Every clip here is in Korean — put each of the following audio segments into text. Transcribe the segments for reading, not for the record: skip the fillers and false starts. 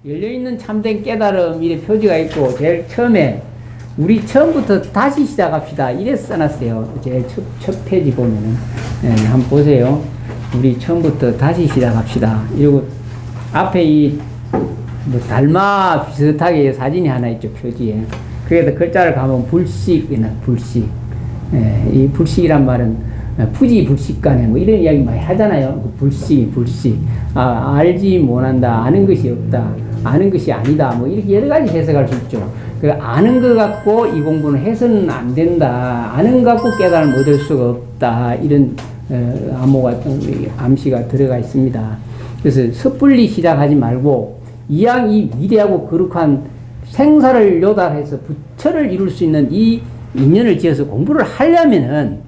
열려있는 참된 깨달음 이래 표지가 있고 제일 처음에 우리 처음부터 다시 시작합시다 이래 써놨어요. 제일 첫 페이지 보면은 한번 보세요. 우리 처음부터 다시 시작합시다 이러고 앞에 이 뭐 달마 비슷하게 사진이 하나 있죠. 표지에. 그래서 글자를 가면 불식이나 불식. 이 불식이란 말은 부지불식간에 뭐 이런 이야기 많이 하잖아요. 불식. 알지 못한다. 아는 것이 없다. 아는 것이 아니다. 뭐 이렇게 여러 가지 해석할 수 있죠. 그 아는 것 갖고 이 공부는 해서는 안 된다. 아는 것 갖고 깨달음을 얻을 수가 없다. 이런 암호가 암시가 들어가 있습니다. 그래서 섣불리 시작하지 말고 이 위대하고 거룩한 생사를 요달해서 부처를 이룰 수 있는 이 인연을 지어서 공부를 하려면은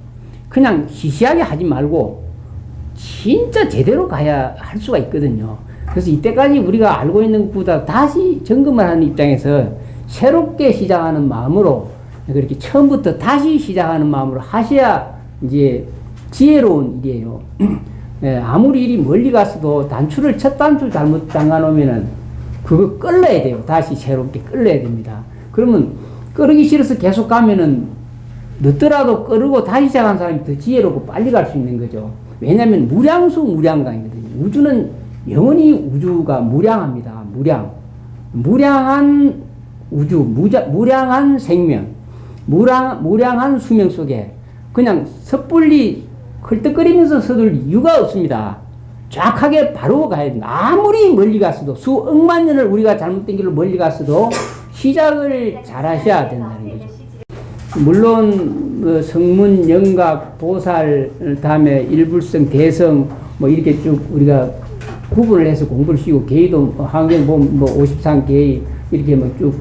그냥 시시하게 하지 말고 진짜 제대로 가야 할 수가 있거든요. 그래서 이때까지 우리가 알고 있는 것보다 다시 점검을 하는 입장에서 새롭게 시작하는 마음으로 그렇게 처음부터 다시 시작하는 마음으로 하셔야 이제 지혜로운 일이에요. 아무리 일이 멀리 갔어도 단추를 첫 단추 잘못 잠가 놓으면은 그거 끌어야 돼요. 다시 새롭게 끌어야 됩니다. 그러면 끌기 싫어서 계속 가면은 늦더라도 끌고 다시 시작한 사람이 더 지혜롭고 빨리 갈 수 있는 거죠. 왜냐하면 무량수 무량강이거든요. 우주는 영원히 우주가 무량합니다. 무량한 우주, 무량한 생명, 무량한 수명 속에 그냥 섣불리 헐떡거리면서 서둘 이유가 없습니다. 정확하게 바로 가야 된다. 아무리 멀리 갔어도 수억만 년을 우리가 잘못된 길로 멀리 갔어도 시작을 잘 하셔야 된다는 거죠. 물론 뭐 성문, 영각, 보살, 다음에 일불성, 대성 뭐 이렇게 쭉 우리가 구분을 해서 공부를 쉬고 계의도 환경 보면 뭐 53계의 이렇게 뭐 쭉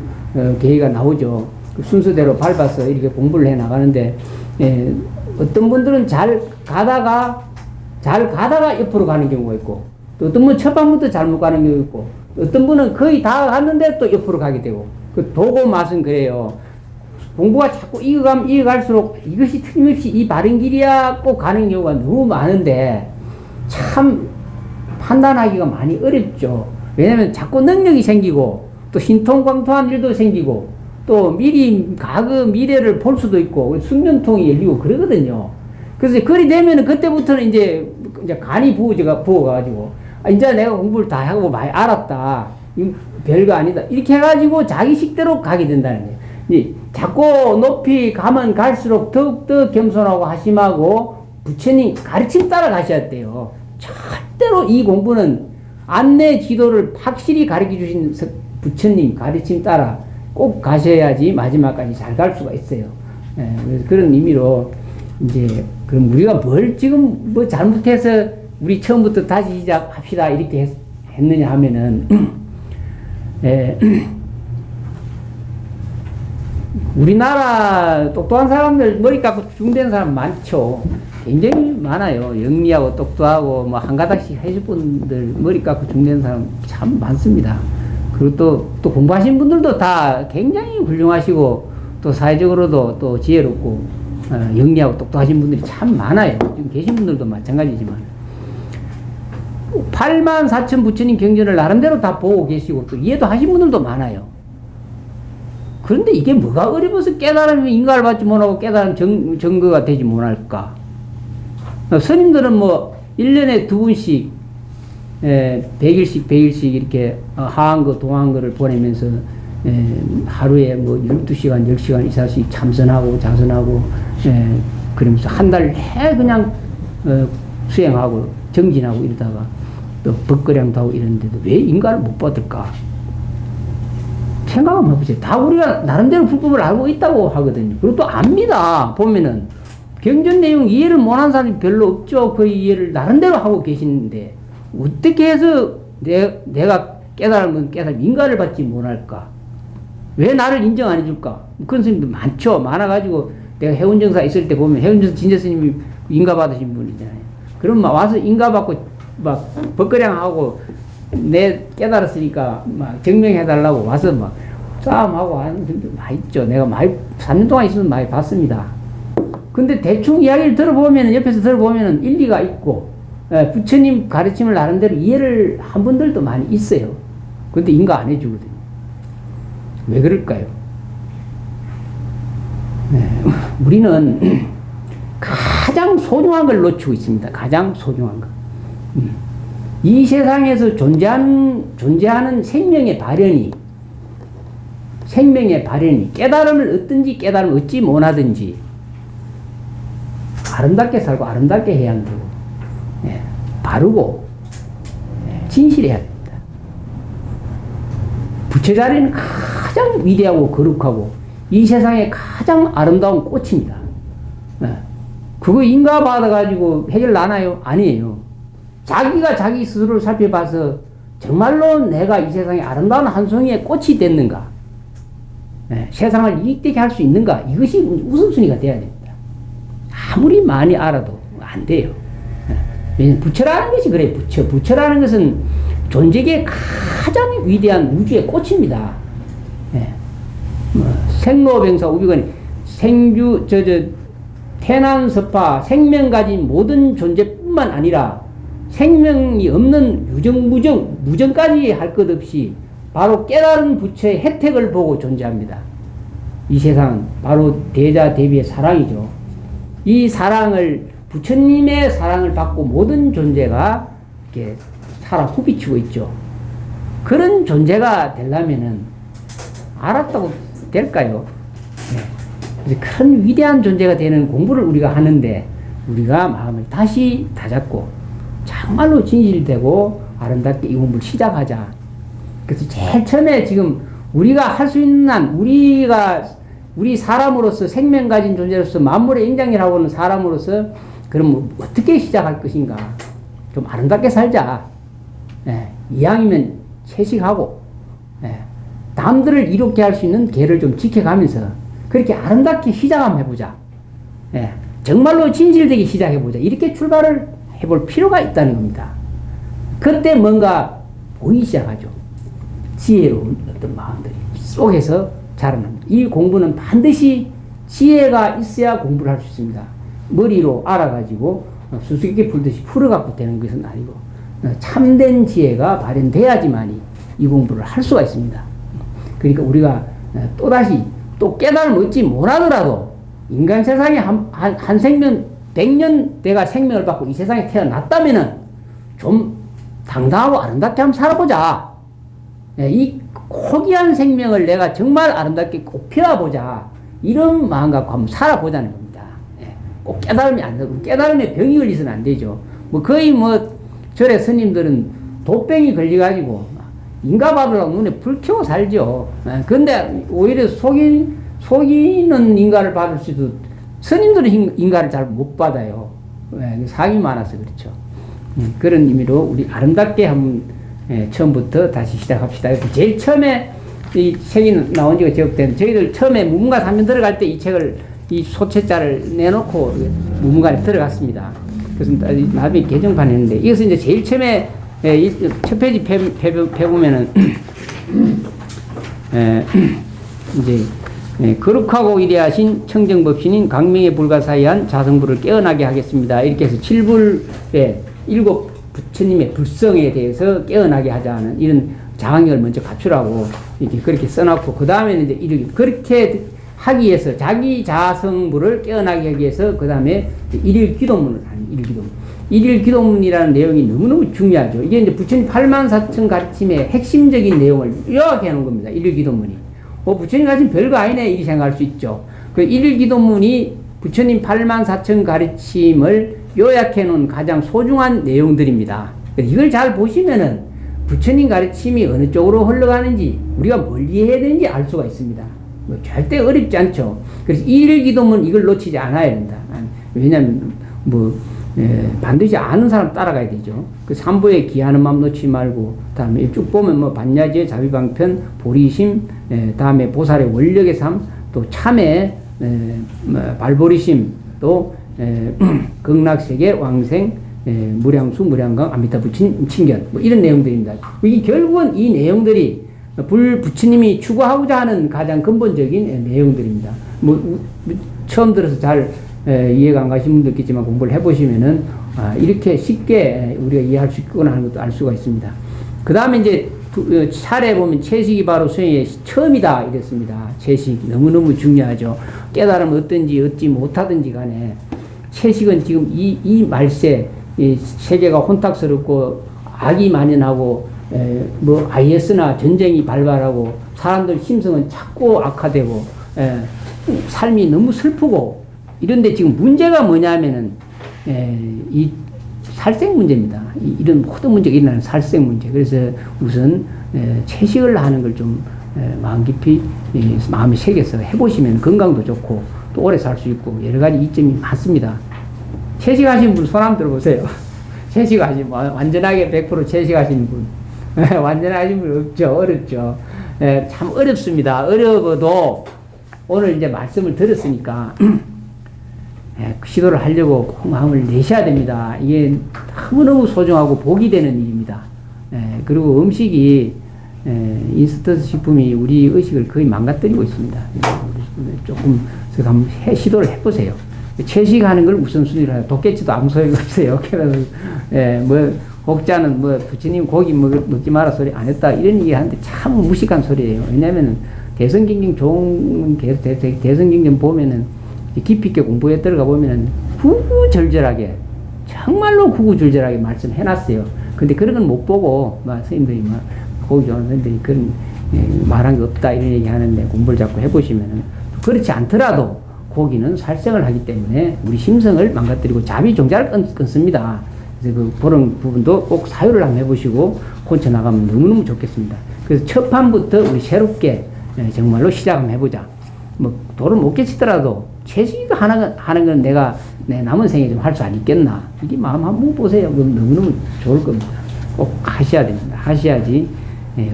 계의가 나오죠. 그 순서대로 밟아서 이렇게 공부를 해 나가는데 어떤 분들은 잘 가다가 옆으로 가는 경우가 있고, 또 어떤 분은 첫 방부터 잘못 가는 경우가 있고, 어떤 분은 거의 다 갔는데 또 옆으로 가게 되고, 그 도고 맛은 그래요. 공부가 자꾸 이어갈수록 이것이 틀림없이 이 바른 길이야 꼭 가는 경우가 너무 많은데, 참 판단하기가 많이 어렵죠. 왜냐면 자꾸 능력이 생기고, 또 신통광통한 일도 생기고, 또 미래를 볼 수도 있고, 숙련통이 열리고 그러거든요. 그래서 그리 되면은 그때부터는 이제 간이 부어가지고, 이제 내가 공부를 다 하고 많이 알았다. 별거 아니다. 이렇게 해가지고 자기 식대로 가게 된다는 거예요. 자꾸 높이 가면 갈수록 더욱더 겸손하고 하심하고 부처님 가르침 따라 가셔야 돼요. 절대로 이 공부는 안내 지도를 확실히 가르쳐 주신 부처님 가르침 따라 꼭 가셔야지 마지막까지 잘 갈 수가 있어요. 그래서 그런 의미로 이제 그럼 우리가 뭘 지금 뭐 잘못해서 우리 처음부터 다시 시작합시다 이렇게 했느냐 하면은 우리나라 똑똑한 사람들 머리 깎고 중된 사람 많죠. 굉장히 많아요. 영리하고 똑똑하고 뭐 한 가닥씩 해줄 분들 머리 깎고 중된 사람 참 많습니다. 그리고 또 공부하신 분들도 다 굉장히 훌륭하시고 또 사회적으로도 또 지혜롭고 영리하고 똑똑하신 분들이 참 많아요. 지금 계신 분들도 마찬가지지만 84,000 부처님 경전을 나름대로 다 보고 계시고 또 이해도 하신 분들도 많아요. 그런데 이게 뭐가 어려워서 깨달으면 인가를 받지 못하고 깨달음 증거가 되지 못할까? 스님들은 뭐 1년에 2분씩 100일씩 이렇게 하한거 동한거를 보내면서 하루에 뭐 12시간 10시간 이상씩 참선하고 자선하고 그러면서 한 달 해 그냥 수행하고 정진하고 이러다가 또 법거량도 하고 이러는데도 왜 인가를 못 받을까? 생각 한번 해보세요. 다 우리가 나름대로 불법을 알고 있다고 하거든요. 그리고 또 압니다. 보면은 경전 내용 이해를 못한 사람이 별로 없죠. 그 이해를 나름대로 하고 계시는데 어떻게 해서 내가 깨달으면 인가를 받지 못할까? 왜 나를 인정 안 해줄까? 그런 스님들 많죠. 많아가지고 내가 해운정사 있을 때 보면 해운정사 진재 스님이 인가 받으신 분이잖아요. 그럼 막 와서 인가 받고 막 법거량하고 내 깨달았으니까 막 증명해달라고 와서 막 싸움하고 하는 분들 많이 있죠. 내가 많이 3년 동안 있으면 많이 봤습니다. 근데 대충 이야기를 들어보면 옆에서 들어보면 일리가 있고 부처님 가르침을 나름대로 이해를 한 분들도 많이 있어요. 근데 인가 안 해주거든요. 왜 그럴까요? 네, 우리는 가장 소중한 걸 놓치고 있습니다. 가장 소중한 거. 이 세상에서 존재하는 생명의 발현이 깨달음을 얻든지 깨달음을 얻지 못하든지 아름답게 살고 아름답게 해야 한다고. 예, 바르고 진실해야 됩니다. 부처 자리는 가장 위대하고 거룩하고 이 세상에 가장 아름다운 꽃입니다. 예, 그거 인가 받아가지고 해결 나나요? 아니에요. 자기가 자기 스스로를 살펴봐서 정말로 내가 이 세상에 아름다운 한 송이의 꽃이 됐는가? 예, 세상을 이익되게 할 수 있는가? 이것이 우선순위가 돼야 됩니다. 아무리 많이 알아도 안 돼요. 예, 부처라는 것이 그래요. 부처라는 것은 존재계의 가장 위대한 우주의 꽃입니다. 예, 생로병사 우비관이 생주 태난섭파 생명 가진 모든 존재뿐만 아니라 생명이 없는 유정 무정까지 할 것 없이 바로 깨달은 부처의 혜택을 보고 존재합니다. 이 세상은 바로 대자 대비의 사랑이죠. 이 사랑을 부처님의 사랑을 받고 모든 존재가 이렇게 살아 후비치고 있죠. 그런 존재가 되려면은 알았다고 될까요? 네. 큰 위대한 존재가 되는 공부를 우리가 하는데 우리가 마음을 다시 다잡고 정말로 진실되고 아름답게 이 공부를 시작하자. 그래서 제일 처음에 지금 우리가 할 수 있는 한 우리 사람으로서 생명 가진 존재로서 만물의 인장이라고 하는 사람으로서 그럼 어떻게 시작할 것인가? 좀 아름답게 살자. 예, 이왕이면 채식하고 남들을 이롭게 할 수 있는 계를 좀 지켜가면서 그렇게 아름답게 시작 한번 해보자. 예, 정말로 진실되게 시작해보자. 이렇게 출발을 해볼 필요가 있다는 겁니다. 그때 뭔가 보이기 시작하죠. 지혜로운 어떤 마음들이 속에서 자라납니다. 이 공부는 반드시 지혜가 있어야 공부를 할 수 있습니다. 머리로 알아가지고 수수께끼 풀듯이 풀어갖고 되는 것은 아니고 참된 지혜가 발현돼야지만이 이 공부를 할 수가 있습니다. 그러니까 우리가 또다시 또 깨달음을 얻지 못하더라도 인간 세상에 한 생명 100년 내가 생명을 받고 이 세상에 태어났다면은 좀 당당하고 아름답게 한번 살아보자. 이 고귀한 생명을 내가 정말 아름답게 꼭 피워보자. 이런 마음 갖고 한번 살아보자는 겁니다. 꼭 깨달음이 안 되고, 깨달음에 병이 걸리서는 안 되죠. 거의 절에 스님들은 도병이 걸려가지고 인가 받으려고 눈에 불 켜고 살죠. 근데 오히려 속이는 인가를 받을 수도 스님들은 인가를 잘 못 받아요. 사기 많아서 그렇죠. 그런 의미로 우리 아름답게 한번 처음부터 다시 시작합시다. 제일 처음에 이 책이 나온 지가 적었대요. 저희들 처음에 무문가 3년 들어갈 때 이 책을 이 소체자를 내놓고 무문가에 들어갔습니다. 그래서 나중에 개정판 했는데 이것은 이제 제일 처음에 첫 페이지 펴보면은 이제 거룩하고 위대하신 청정법신인 강명에 불가사의한 자성부를 깨어나게 하겠습니다. 이렇게 해서 7불의 7 부처님의 불성에 대해서 깨어나게 하자는 이런 장학력을 먼저 갖추라고 이렇게 그렇게 써놨고, 그 다음에는 이제 그렇게 하기 위해서 자기 자성부를 깨어나게 하기 위해서 그 다음에 일일 기도문을 하는 일기도문. 일일 기도문이라는 내용이 너무너무 중요하죠. 이게 이제 부처님 84,000 가르침의 핵심적인 내용을 요약해 놓은 겁니다. 일일 기도문이. 부처님 가르침 별거 아니네 이렇게 생각할 수 있죠. 그 일일 기도문이 부처님 84,000 가르침을 요약해 놓은 가장 소중한 내용들입니다. 이걸 잘 보시면은 부처님 가르침이 어느 쪽으로 흘러가는지 우리가 뭘 이해해야 되는지 알 수가 있습니다. 절대 어렵지 않죠. 그래서 일일 기도문 이걸 놓치지 않아야 된다. 왜냐하면 반드시 아는 사람 따라가야 되죠. 그 삼부에 기하는 마음 놓지 말고, 다음에 쭉 보면 반야지의 자비방편, 보리심, 다음에 보살의 원력의 삶, 또 참회, 발보리심, 또 극락세계, 왕생, 무량수, 무량강, 아미타부친, 친견, 이런 내용들입니다. 이게 결국은 이 내용들이 부처님이 추구하고자 하는 가장 근본적인 내용들입니다. 처음 들어서 잘 이해가 안 가신 분도 있겠지만 공부를 해보시면은 이렇게 쉽게 우리가 이해할 수 있구나 하는 것도 알 수가 있습니다. 그 다음에 이제 차례 보면 채식이 바로 수행의 처음이다 이랬습니다. 채식 너무너무 중요하죠. 깨달으면 어떤지 얻지 못하든지 간에 채식은 지금 이 말세 이 세계가 혼탁스럽고 악이 만연하고 뭐 IS나 전쟁이 발발하고 사람들 심성은 자꾸 악화되고 삶이 너무 슬프고 이런데 지금 문제가 뭐냐면은 이 살생 문제입니다. 이런 모든 문제가 일어나는 살생 문제. 그래서 우선 채식을 하는 걸 좀 마음 깊이 마음에 새겨서 해보시면 건강도 좋고 또 오래 살 수 있고 여러 가지 이점이 많습니다. 채식하신 분 손 한번 들어보세요. 채식하신 분, 완전하게 100% 채식하신 분. 완전하신 분 없죠. 어렵죠. 참 어렵습니다. 어려워도 오늘 이제 말씀을 들었으니까 시도를 하려고 꼭 마음을 내셔야 됩니다. 이게 너무너무 소중하고 복이 되는 일입니다. 그리고 음식이 인스턴트 식품이 우리 의식을 거의 망가뜨리고 있습니다. 조금 한번 시도를 해보세요. 채식하는 걸 우선순위로 해요. 도깨치도 아무 소용이 없어요. 뭐 혹자는 뭐 부처님 고기 먹지 마라 소리 안 했다 이런 얘기 하는데 참 무식한 소리예요. 왜냐면은 대성경전 좋은 대성경전 보면은 깊이 있게 공부에 들어가 보면은 구구절절하게 정말로 구구절절하게 말씀해 놨어요. 근데 그런 건 못 보고 막 선생님들이 막 고기 좋아하는 선생님들이 그런 말한 게 없다 이런 얘기 하는데 공부를 자꾸 해보시면은 그렇지 않더라도 고기는 살생을 하기 때문에 우리 심성을 망가뜨리고 자비종자를 끊습니다. 그래서 그 그런 부분도 꼭 사유를 한번 해보시고 고쳐 나가면 너무너무 좋겠습니다. 그래서 첫 판부터 우리 새롭게 정말로 시작 한번 해보자. 뭐 돈을 못 깨치더라도 채식 하는 건 내가 내 남은 생에 좀 할 수 안 있겠나. 이게 마음 한번 보세요. 그럼 너무너무 좋을 겁니다. 꼭 하셔야 됩니다. 하셔야지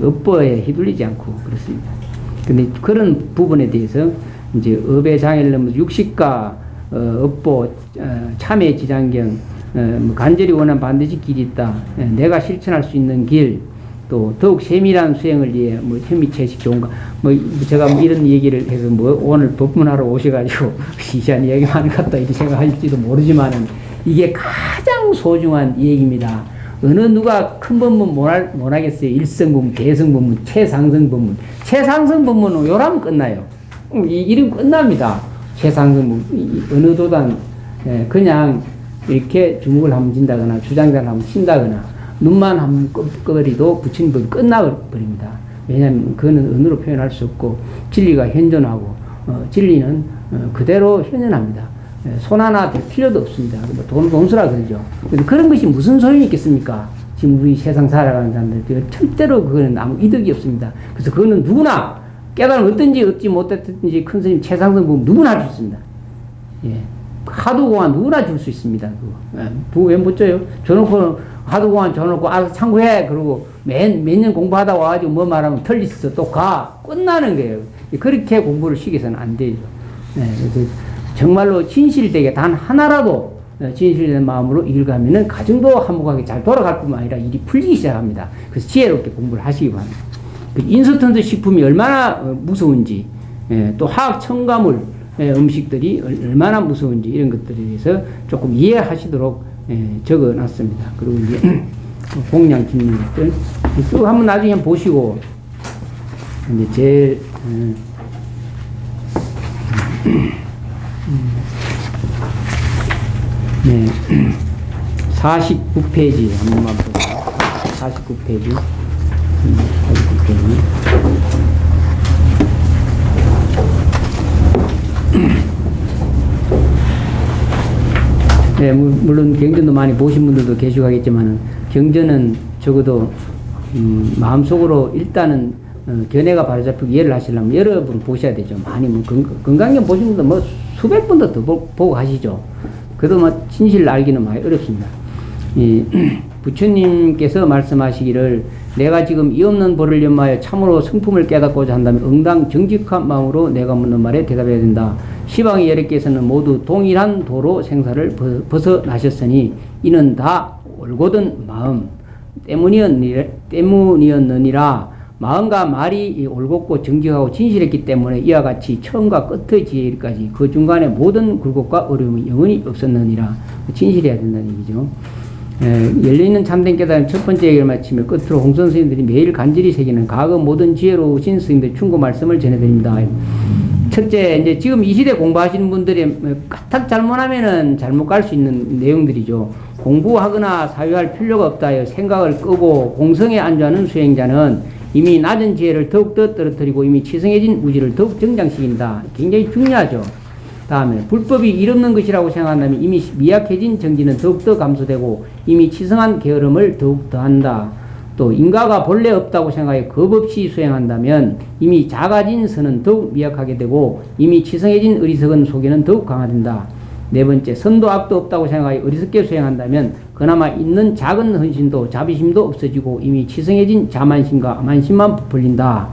업보에 휘둘리지 않고 그렇습니다. 근데 그런 부분에 대해서 이제 업의 장애를 넘어서 육식과 업보, 참회 지장경, 뭐 간절히 원하면 반드시 길이 있다. 내가 실천할 수 있는 길, 또 더욱 세밀한 수행을 위해 뭐 현미채식 좋은가, 뭐 제가 뭐 이런 얘기를 해서 뭐 오늘 법문하러 오셔가지고 시시한 이야기 하는 것 같다 이렇게 생각할지도 모르지만은 이게 가장 소중한 얘기입니다. 어느 누가 큰 법문 못 하겠어요. 일성법문, 대성법문, 최상승법문. 최상승법문은 요라면 끝나요. 이름 끝납니다. 최상승법문. 어느 도단 그냥 이렇게 주먹을 한번 진다거나 주장자를 한번 친다거나 눈만 한번 꺼버리도 부처님법이 끝나버립니다. 왜냐하면 그거는 언어로 표현할 수 없고 진리가 현존하고 진리는 그대로 현존합니다. 손 하나 댈 필요도 없습니다. 돈수라 그러죠. 그런 것이 무슨 소용이 있겠습니까? 지금 우리 세상 살아가는 사람들 절대로 그거는 아무 이득이 없습니다. 그래서 그거는 누구나 깨달음 어떤지 얻지 못했든지 큰 스님 최상승 보면 누구나 할 수 있습니다. 예. 하도 공안 누구나 줄 수 있습니다. 그거. 왜 못 줘요? 줘놓고 하도 공안 줘놓고 알아서 참고해. 그러고 몇 년 공부하다 와가지고 뭐 말하면 털리서 또 가. 끝나는 거예요. 그렇게 공부를 시켜서는 안 되죠. 네, 그래서 정말로 진실되게 단 하나라도 진실된 마음으로 읽으면은 가정도 화목하게 잘 돌아갈 뿐만 아니라 일이 풀리기 시작합니다. 그래서 지혜롭게 공부를 하시기 바랍니다. 인스턴트 식품이 얼마나 무서운지, 또 화학 첨가물 음식들이 얼마나 무서운지 이런 것들에 대해서 조금 이해하시도록 적어 놨습니다. 그리고 이제 공양 짓는 것들 쭉 한번 나중에 보시고 이제 제일 네 49페이지 한 번만 보세요. 49페이지 49페이지 네, 물론 경전도 많이 보신 분들도 계시고 하겠지만 경전은 적어도 마음속으로 일단은 견해가 바로잡히고 이해를 하시려면 여러 분 보셔야 되죠. 많이 뭐 건강경 보신 분들 뭐 수백 번도 더 보고 하시죠. 그래도 뭐 진실을 알기는 많이 어렵습니다. 부처님께서 말씀하시기를 내가 지금 이 없는 벌을 연마하여 참으로 성품을 깨닫고자 한다면 응당 정직한 마음으로 내가 묻는 말에 대답해야 된다. 시방의 여력께서는 모두 동일한 도로 생사를 벗어나셨으니 이는 다 올곧은 마음 때문이었느니라. 마음과 말이 올곧고 정직하고 진실했기 때문에 이와 같이 처음과 끝의 지혜까지 그 중간에 모든 굴곡과 어려움이 영원히 없었느니라. 진실해야 된다는 얘기죠. 열려있는 참된 깨달음 첫 번째 얘기를 마치며 끝으로 홍선 스님들이 매일 간절히 새기는 과거 모든 지혜로우신 스님들 충고 말씀을 전해드립니다. 첫째, 이제 지금 이 시대 공부하시는 분들이 까딱 잘못하면은 잘못 갈 수 있는 내용들이죠. 공부하거나 사유할 필요가 없다 하여 생각을 끄고 공성에 안주하는 수행자는 이미 낮은 지혜를 더욱더 떨어뜨리고 이미 치성해진 우지를 더욱 정장시킨다. 굉장히 중요하죠. 다음에 불법이 일없는 것이라고 생각한다면 이미 미약해진 정지는 더욱더 감소되고 이미 치성한 게으름을 더욱 더한다. 또 인가가 본래 없다고 생각해 겁 없이 수행한다면 이미 작아진 선은 더욱 미약하게 되고 이미 치성해진 어리석은 소견은 더욱 강화된다. 네 번째, 선도 악도 없다고 생각해 어리석게 수행한다면 그나마 있는 작은 헌신도 자비심도 없어지고 이미 치성해진 자만심과 만심만 부풀린다.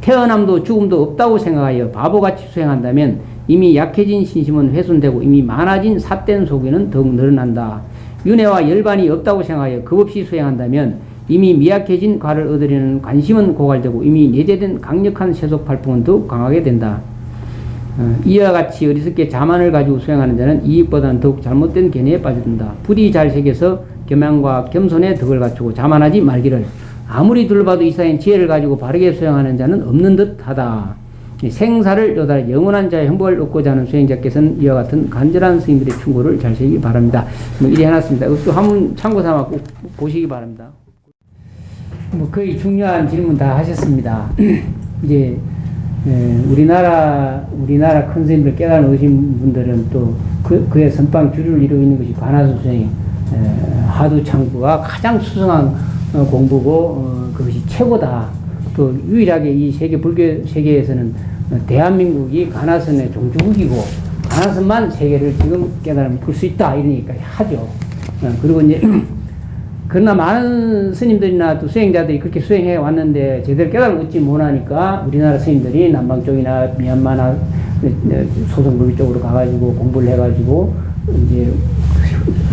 태어남도 죽음도 없다고 생각하여 바보같이 수행한다면 이미 약해진 신심은 훼손되고 이미 많아진 삿된 소견은 더욱 늘어난다. 윤회와 열반이 없다고 생각하여 겁없이 수행한다면 이미 미약해진 과를 얻으려는 관심은 고갈되고 이미 내재된 강력한 세속팔풍은 더욱 강하게 된다. 이와 같이 어리석게 자만을 가지고 수행하는 자는 이익보다는 더욱 잘못된 견해에 빠져든다. 부디 잘 새겨서 겸양과 겸손의 덕을 갖추고 자만하지 말기를. 아무리 둘러봐도 이 사회는 지혜를 가지고 바르게 수행하는 자는 없는 듯하다. 생사를 요달아 영원한 자의 행복을 얻고자 하는 수행자께서는 이와 같은 간절한 스님들의 충고를 잘 새기기 바랍니다. 이래 해놨습니다. 또 한번 참고 삼아 꼭 보시기 바랍니다. 거의 중요한 질문 다 하셨습니다. 이제 우리나라 큰 스님들 깨달음 오신 분들은 또 그의 선방 주류를 이루고 있는 것이 관하수 수행 하두 창구가 가장 수성한 공부고 그것이 최고다. 또 유일하게 이 세계 불교 세계에서는 대한민국이 가나선의 종주국이고 가나선만 세계를 지금 깨달음을 풀 수 있다 이러니까 하죠. 그리고 이제 그러나 많은 스님들이나 또 수행자들이 그렇게 수행해 왔는데 제대로 깨달음 얻지 못하니까 우리나라 스님들이 남방 쪽이나 미얀마나 소송불교 쪽으로 가가지고 공부를 해가지고 이제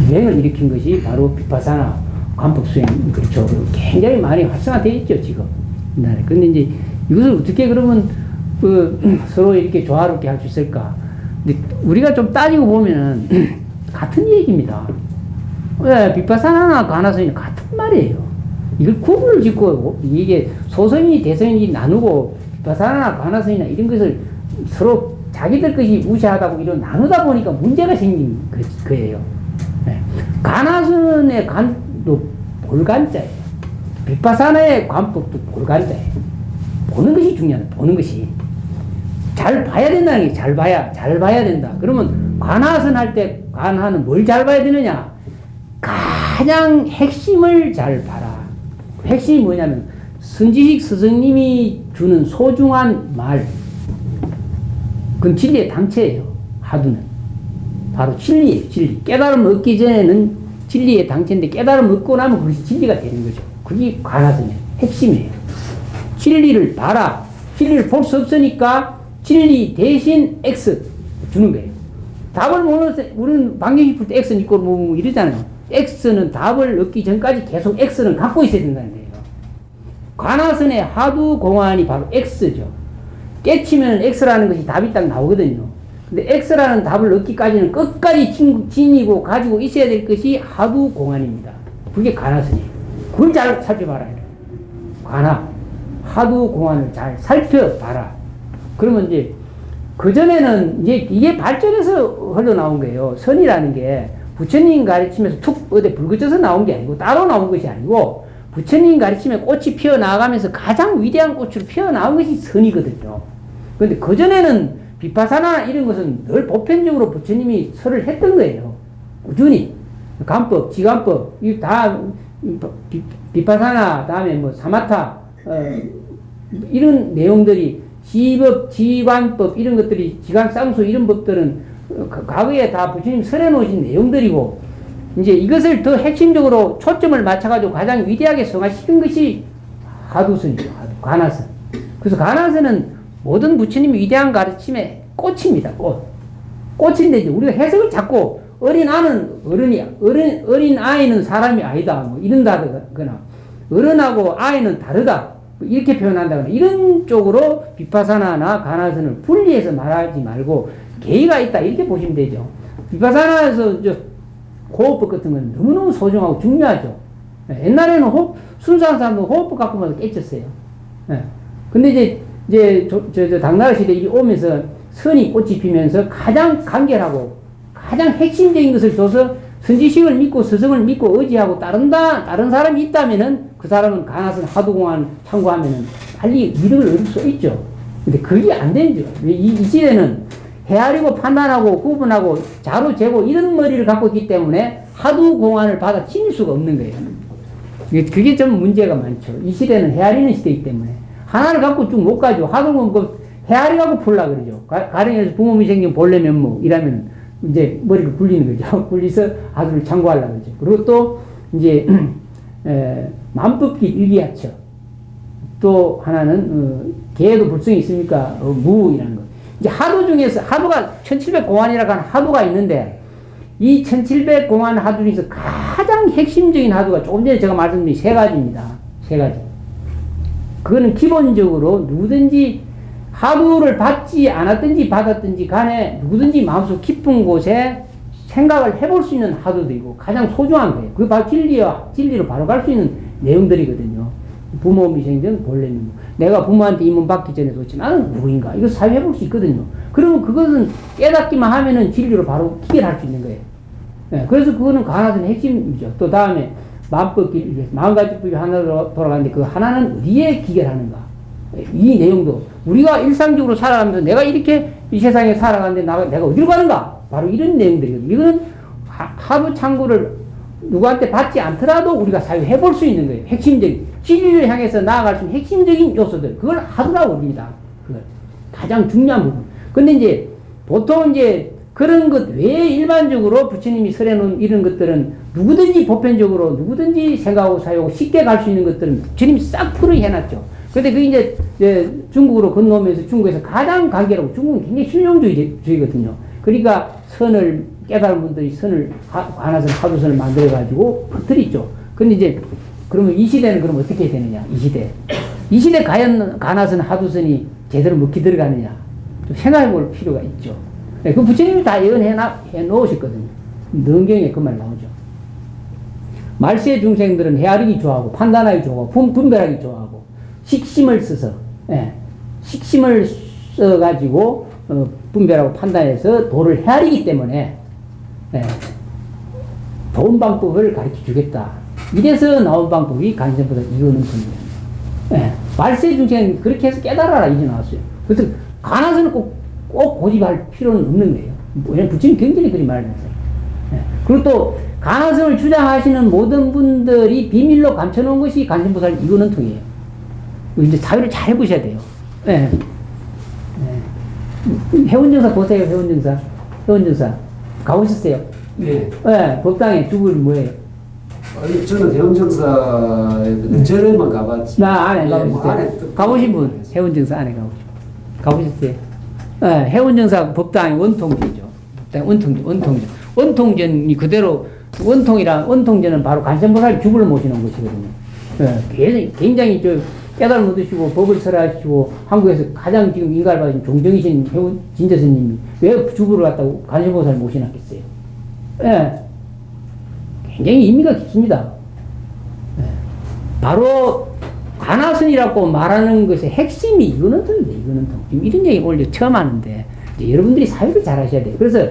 유행을 일으킨 것이 바로 비파사나 관법 수행, 그렇죠. 굉장히 많이 활성화되어 있죠, 지금. 근데 이제 이것을 어떻게 그러면 서로 이렇게 조화롭게 할 수 있을까? 근데 우리가 좀 따지고 보면은 같은 얘기입니다. 왜 비파사나나 가나선이 같은 말이에요. 이걸 구분을 짓고 이게 소선이 대선이 나누고 비파사나나 가나선이나 이런 것을 서로 자기들 것이 무시하다고 이런 나누다 보니까 문제가 생긴 거예요. 네. 가나선의 간도 볼간자예요. 비파사나의 관법도 볼간자예요. 보는 것이 중요하다. 보는 것이 잘 봐야 된다는 게 잘 봐야 된다. 그러면 관하선 할 때 관하는 뭘 잘 봐야 되느냐? 가장 핵심을 잘 봐라. 핵심이 뭐냐면 선지식 스승님이 주는 소중한 말. 그건 진리의 당체예요. 하두는 바로 진리예요. 진리. 깨달음 얻기 전에는 진리의 당체인데 깨달음 얻고 나면 그것이 진리가 되는 거죠. 그게 관하선이에요. 핵심이에요. 진리를 봐라. 진리를 볼 수 없으니까 진리 대신 X 주는 거예요. 답을 모르는 우리는 방정식 풀 때 X는 있고 뭐 이러잖아요. X는 답을 얻기 전까지 계속 X는 갖고 있어야 된다는 거예요. 관하선의 하두 공안이 바로 X죠. 깨치면 X라는 것이 답이 딱 나오거든요. 근데 X라는 답을 얻기까지는 끝까지 지니고 가지고 있어야 될 것이 하두 공안입니다. 그게 관하선이에요. 그걸 잘 살펴봐라. 관하. 하두 공안을 잘 살펴봐라. 그러면 이제 그전에는 이제 이게 발전해서 흘러나온 거예요. 선이라는 게 부처님 가르치면서 툭 어디 불거져서 나온 게 아니고 따로 나온 것이 아니고 부처님 가르치면 꽃이 피어나가면서 가장 위대한 꽃으로 피어나온 것이 선이거든요. 그런데 그전에는 비파사나 이런 것은 늘 보편적으로 부처님이 설을 했던 거예요. 꾸준히. 간법, 지간법, 이 다 비파사나 다음에 뭐 사마타 이런 내용들이 지법, 지관법 이런 것들이 지관쌍수 이런 법들은 과거에 다 부처님 설해 놓으신 내용들이고 이제 이것을 더 핵심적으로 초점을 맞춰가지고 가장 위대하게 성화시킨 것이 하두선이죠. 관하선. 그래서 관하선은 모든 부처님의 위대한 가르침의 꽃입니다. 꽃인데 이제 우리가 해석을 자꾸 어린 아이는 사람이 아니다. 뭐 이런다거나 어른하고 아이는 다르다. 이렇게 표현한다거나 이런 쪽으로 비파사나나 관하선을 분리해서 말하지 말고 개의가 있다 이렇게 보시면 되죠. 비파사나에서 호흡법 같은 건 너무너무 소중하고 중요하죠. 예, 옛날에는 순수한 사람도 호흡법 갖고만 깨쳤어요. 예. 근데 이제 당나라 시대 이 오면서 선이 꽃이 피면서 가장 간결하고 가장 핵심적인 것을 줘서 선지식을 믿고 스승을 믿고 의지하고 다른 사람이 있다면은 그 사람은 가나선 하두공안 참고하면은 빨리 믿음을 얻을 수 있죠. 근데 그게 안 되죠. 이 시대는 헤아리고 판단하고 구분하고 자로 재고 이런 머리를 갖고 있기 때문에 하두공안을 받아 지닐 수가 없는 거예요. 그게 좀 문제가 많죠. 이 시대는 헤아리는 시대이기 때문에 하나를 갖고 쭉 못 가죠. 하두공안 헤아리 갖고 풀라 그러죠. 가령에서 부모님이 생긴 본래 면목 이라면 이제 머리를 굴리는 거죠. 굴리서 하두를 참고하려고 그러죠. 그리고 또 이제 만법기 일기하처. 또 하나는 개에도 불성이 있습니까? 무이라는 거. 이제 하두 중에서 하두가 1700공안이라고 하는 하두가 있는데 이 1700공안 하두 중에서 가장 핵심적인 하두가 조금 전에 제가 말씀드린 세 가지입니다. 세 가지. 그거는 기본적으로 누구든지 하두를 받지 않았든지 받았든지 간에 누구든지 마음속 깊은 곳에 생각을 해볼 수 있는 하두들이고 가장 소중한 거예요. 그게 바로 진리로 바로 갈 수 있는 내용들이거든요. 부모 미생전 본래 면목. 내가 부모한테 이문 받기 전에 도대체 나는 누구인가? 이거 사회해볼 수 있거든요. 그러면 그것은 깨닫기만 하면은 진리로 바로 기결할 수 있는 거예요. 네, 그래서 그거는 가나선 핵심이죠. 또 다음에 마음법기, 마음가짐법이 하나로 돌아가는데 그 하나는 어디에 기결하는가? 이 내용도 우리가 일상적으로 살아가면서 내가 이렇게 이 세상에 살아가는데 내가 어디로 가는가? 바로 이런 내용들이거든요. 이거는 하부 참고를 누구한테 받지 않더라도 우리가 사유해볼 수 있는 거예요. 핵심적인 진리를 향해서 나아갈 수 있는 핵심적인 요소들 그걸 하두라고 합니다. 그걸 가장 중요한 부분. 근데 이제 보통 이제 그런 것 외에 일반적으로 부처님이 설해놓은 이런 것들은 누구든지 보편적으로 누구든지 생각하고 사유하고 쉽게 갈 수 있는 것들은 부처님이 싹 풀이 해놨죠. 근데 그게 이제 중국으로 건너오면서 중국에서 가장 간결하고 중국은 굉장히 실용주의거든요. 그러니까 선을 깨달은 분들이 선을 가나선 하두선을 만들어가지고 퍼뜨리죠. 근데 이제 그러면 이 시대는 그럼 어떻게 되느냐? 이 시대 과연 가나선 하두선이 제대로 먹히 들어가느냐? 좀 생각해볼 필요가 있죠. 네, 그 부처님이 다 예언해 놓으셨거든요. 능경에 그 말 나오죠. 말세 중생들은 헤아리기 좋아하고 판단하기 좋아하고 분별하기 좋아하고 식심을 써서 식심을 써가지고 분별하고 판단해서 도를 헤아리기 때문에 좋은 방법을 가르쳐 주겠다. 이래서 나온 방법이 간선보다 이거는 분이에요. 말세 중생은 그렇게 해서 깨달아라 이제 나왔어요. 그래서 가나서는 꼭 고집할 필요는 없는 거예요. 왜냐면 부처님 경전이 그리 말했어요. 그리고 또 가나성을 주장하시는 모든 분들이 비밀로 감춰놓은 것이 간선보살 이거는 통이에요. 이제 사회를 잘 보셔야 돼요. 회원정사 보세요. 회원정사 가보셨어요? 네. 법당에 주불 뭐예요? 아니 저는 회원정사에 절에만 가봤지. 나 안에 가보셨어요? 가보신 분 회원정사 안에 가보셨어요? 회원정사 법당이 원통제죠. 법당 원통전이 그대로 원통전은 바로 간선보살 주불을 모시는 것이거든요. 굉장히 깨달음 얻으시고 법을 설하시고 한국에서 가장 지금 인가를 받으신 종정이신 진저스님이 왜 주부를 갖다고 간선보살 모셔놨겠어요? 굉장히 의미가 깊습니다. 바로 가나선이라고 말하는 것의 핵심이 이거는 통입니다. 이거는 통. 지금 이런 얘기 오늘 처음 하는데 이제 여러분들이 사회를 잘 하셔야 돼요. 그래서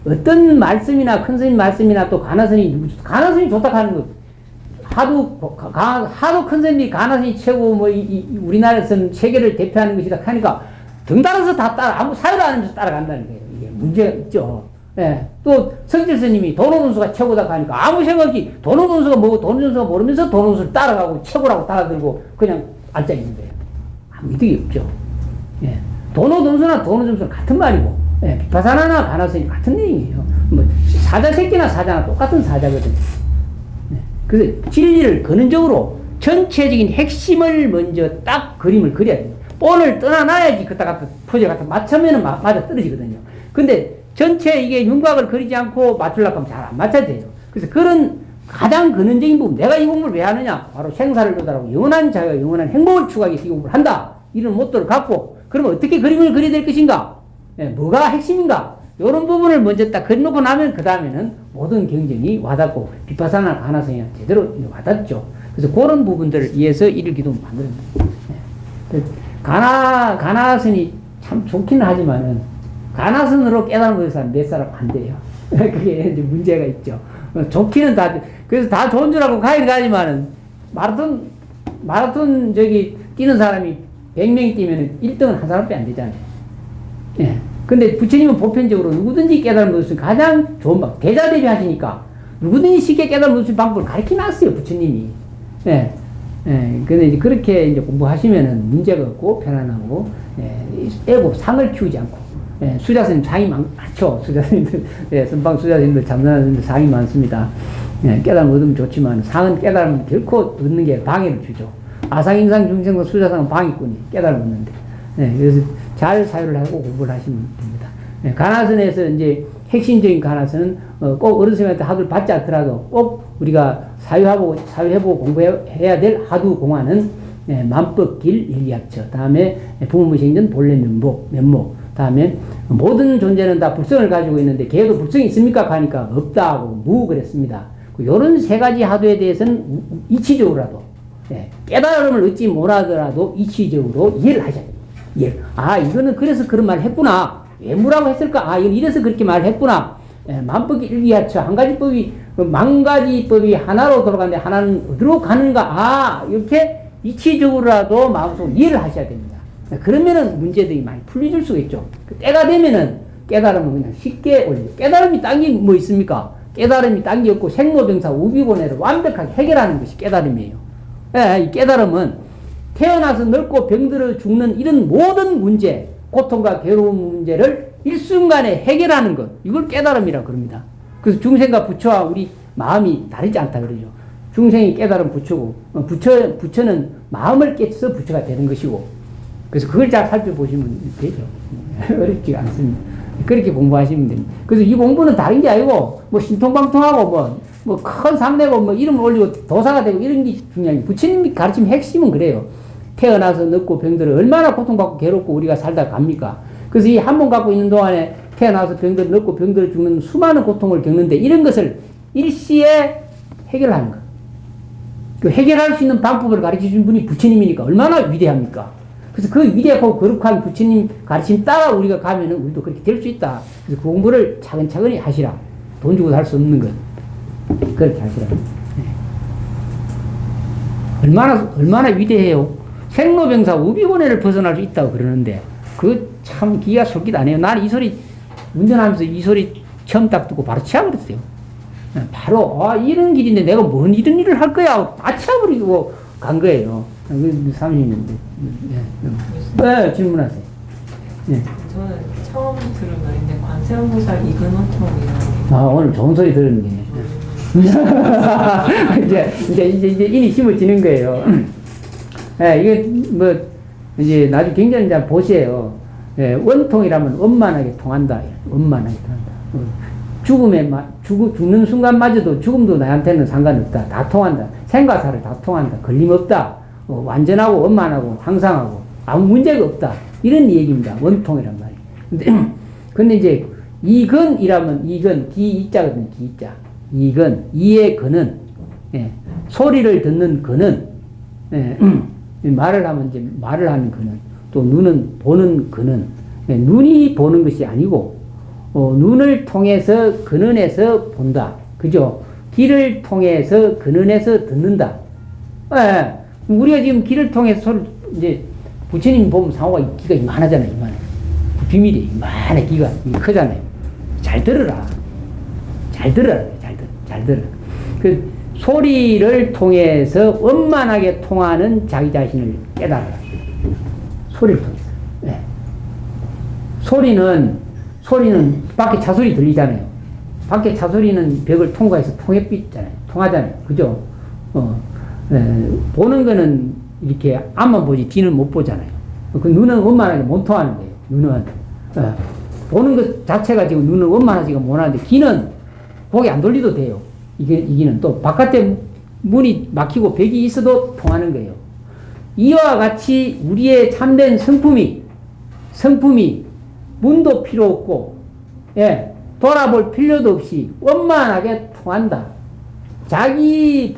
어떤 말씀이나 큰 스님 말씀이나 또 가나선이 좋다 하는 것 하도 큰 스님이 가나선이 최고 우리나라에서는 세계를 대표하는 것이다 하니까 등따라서 다 아무 사회도 안 하면서 따라간다는 거예요. 이게 문제가 있죠. 또 성질 스님이 도노돈수가 최고다 하니까 아무 생각 없이 도노돈수가 뭐고 도노돈수가 모르면서 도노돈수를 따라가고 최고라고 따라들고 그냥 앉아 있는 거예요. 아무 이득이 없죠. 도노돈수나 도노돈수는 같은 말이고 비파사나나 가나선이 같은 내용이에요. 사자 새끼나 사자나 똑같은 사자거든요. 그래서 진리를 근원적으로 전체적인 핵심을 먼저 딱 그림을 그려야 돼요. 본을 떠나놔야지 그따 포즈 갖다 맞추면은 맞아 떨어지거든요. 근데 전체 이게 윤곽을 그리지 않고 맞추려고 하면 잘 안 맞춰져요. 그래서 그런 가장 근원적인 부분, 내가 이 공부를 왜 하느냐? 바로 생사를 도달하고 영원한 자유와 영원한 행복을 추구하기 위해서 이 공부를 한다. 이런 모토를 갖고, 그러면 어떻게 그림을 그려야 될 것인가? 뭐가 핵심인가? 이런 부분을 먼저 딱 건너고 나면 그 다음에는 모든 경전이 와닿고 비파사나 가나성이 제대로 와닿죠. 그래서 그런 부분들을 위해서 이를 기도 만드는 거예요. 가나선이 참 좋기는 하지만은 가나선으로 깨달은 것에서 몇 사람 안 돼요. 그게 이제 문제가 있죠. 좋기는 그래서 다 좋은 줄 알고 가긴 가지만은 마라톤 뛰는 사람이 100명이 뛰면 1등은 한 사람밖에 안 되잖아요. 예. 근데 부처님은 보편적으로 누구든지 깨달은 것은 가장 좋은 방법, 대자 대비하시니까 누구든지 쉽게 깨달은 것은 방법을 가르쳐 놨어요, 부처님이. 예. 예. 근데 이제 그렇게 이제 공부하시면은 문제가 없고 편안하고, 애고 상을 키우지 않고, 수자스님 상이 많죠. 수자스님들, 선방 수자스님들, 잠자스님들 상이 많습니다. 깨달음 얻으면 좋지만 상은 깨달음 결코 얻는 게 방해를 주죠. 아상인상 중생과 수자상은 방해꾼이 깨달음 얻는데. 그래서 잘 사유를 하고 공부를 하시면 됩니다. 가나선에서 이제 핵심적인 가나선은 꼭 어른스님한테 하두를 받지 않더라도 꼭 우리가 사유해보고 공부해야 될 하두 공화는 만법길 일리학처, 다음에 부모무생전 본래 면목, 다음에 모든 존재는 다 불성을 가지고 있는데 걔도 불성이 있습니까? 가니까 없다고 무 그랬습니다. 요런 세 가지 하두에 대해서는 이치적으로라도 깨달음을 얻지 못하더라도 이치적으로 이해를 하셔야 됩니다. 이거는 그래서 그런 말을 했구나. 왜 무라고 했을까? 이건 이래서 그렇게 말을 했구나. 만법이 일기하처, 한 가지 법이, 만 가지 법이 하나로 돌아가는데 하나는 어디로 가는가? 이렇게 이치적으로라도 마음속으로 이해를 하셔야 됩니다. 그러면은 문제들이 많이 풀려질 수가 있죠. 때가 되면은 깨달음은 그냥 쉽게 올리고, 깨달음이 딴 게 뭐 있습니까? 깨달음이 딴 게 없고 생로병사 우비고뇌를 완벽하게 해결하는 것이 깨달음이에요. 이 깨달음은 태어나서 늙고 병들어 죽는 이런 모든 문제, 고통과 괴로운 문제를 일순간에 해결하는 것, 이걸 깨달음이라고 그럽니다. 그래서 중생과 부처와 우리 마음이 다르지 않다 그러죠. 중생이 깨달은 부처고, 부처는 마음을 깨쳐서 부처가 되는 것이고, 그래서 그걸 잘 살펴보시면 되죠. 어렵지 않습니다. 그렇게 공부하시면 됩니다. 그래서 이 공부는 다른 게 아니고, 신통방통하고, 큰 상대고, 이름을 올리고 도사가 되고 이런 게 중요한 게, 부처님이 가르치는 핵심은 그래요. 태어나서 늙고 병들어 얼마나 고통받고 괴롭고 우리가 살다 갑니까? 그래서 이 한 번 갖고 있는 동안에 태어나서 병들어 늙고 병들어 죽는 수많은 고통을 겪는데 이런 것을 일시에 해결하는 것. 그 해결할 수 있는 방법을 가르쳐 준 분이 부처님이니까 얼마나 위대합니까? 그래서 그 위대하고 거룩한 부처님 가르침 따라 우리가 가면은 우리도 그렇게 될 수 있다. 그래서 그 공부를 차근차근히 하시라. 돈 주고 살 수 없는 것. 그렇게 하시라. 얼마나 위대해요. 생로병사 우비고뇌를 벗어날 수 있다고 그러는데 그 참 기가 솔깃 안 해요. 나는 이 소리 운전하면서 이 소리 처음 딱 듣고 바로 치워버렸어요. 바로 이런 길인데 내가 뭔 이런 일을 할 거야 다 치워버리고 간 거예요. 30년인데. 네, 질문하세요. 네. 저는 처음 들은 말인데 관세음보살 이근원통이라는 오늘 좋은 소리 들은 게 이제 인이 심어지는 거예요. 이게 이제 나중에 굉장히 잘 보세요. 원통이라면 원만하게 통한다. 원만하게 통한다. 죽는 순간마저도 죽음도 나한테는 상관없다. 다 통한다. 생과 사를 다 통한다. 걸림없다. 완전하고 원만하고 항상하고 아무 문제가 없다. 이런 얘기입니다. 원통이란 말이. 근데 이제 이건이라면 기이자거든요. 기이자. 이의 근은 소리를 듣는 근은 말을 하면 이제 말을 하는 근은 또 눈은 보는 근은 눈이 보는 것이 아니고 눈을 통해서 근원에서 본다. 그죠? 귀를 통해서 근원에서 듣는다. 우리가 지금 귀를 통해서 소리 이제 부처님 보면 상호가 귀가 이만하잖아요. 이만해. 비밀이 이만해. 귀가 크잖아요. 잘 들어라. 잘 들어라. 잘 들어. 그 소리를 통해서 원만하게 통하는 자기 자신을 깨달아라. 소리를 통해서. 소리는 밖에 차소리 들리잖아요. 밖에 차소리는 벽을 통과해서 통하잖아요. 그죠? 보는 거는 이렇게 앞만 보지 뒤는 못 보잖아요. 그 눈은 원만하게 못 통하는 거예요. 눈은. 보는 것 자체가 지금 눈은 원만하지가 못하는데 귀는 고개 안 돌리도 돼요. 이기는 또 바깥에 문이 막히고 벽이 있어도 통하는 거예요. 이와 같이 우리의 참된 성품이 문도 필요 없고 예, 돌아볼 필요도 없이 원만하게 통한다. 자기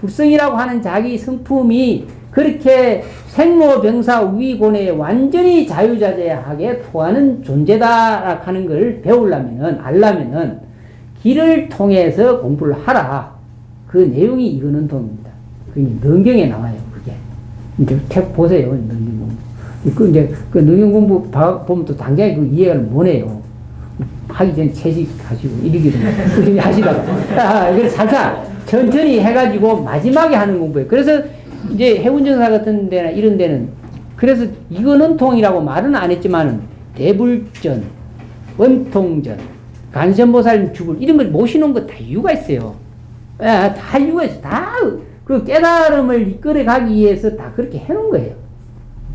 불성이라고 하는 자기 성품이 그렇게 생로병사 위곤에 완전히 자유자재하게 통하는 존재다 하는 걸 알려면은 길을 통해서 공부를 하라. 그 내용이 이거는 동입니다. 그 능경에 나와요, 그게. 이제 책 보세요, 능경 공부. 그 능경 공부 보면 또 당장에 그 이해를 못 해요. 하기 전에 채식하시고, 이러기도 하시다가. 그래서 살살 천천히 해가지고 마지막에 하는 공부예요. 그래서 이제 해운정사 같은 데나 이런 데는 그래서 이거는 통이라고 말은 안 했지만은 대불전, 원통전, 간선보살 죽을 이런 걸 모시는 거 다 이유가 있어요. 다 이유가 있어요. 다 그 깨달음을 이끌어 가기 위해서 다 그렇게 해놓은 거예요.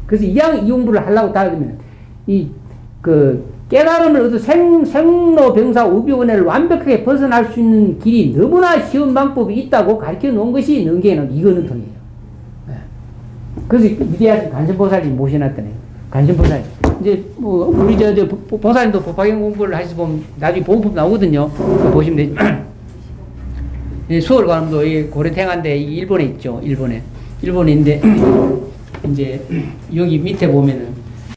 그래서 이 공부를 하려고 따르면 그 깨달음을 얻어 생로병사 우비원해를 완벽하게 벗어날 수 있는 길이 너무나 쉬운 방법이 있다고 가르쳐 놓은 것이 능계는 이거는 통이에요. 그래서 위대하신 간선보살이 모셔놨더니 간선보살 이제 뭐 우리 보살님도 법화경 공부를 하시다 보면 나중에 보험법 나오거든요. 보시면 되죠. 수월관음도 고려탱한데 일본에 있죠. 일본에 있는데 이제 여기 밑에 보면은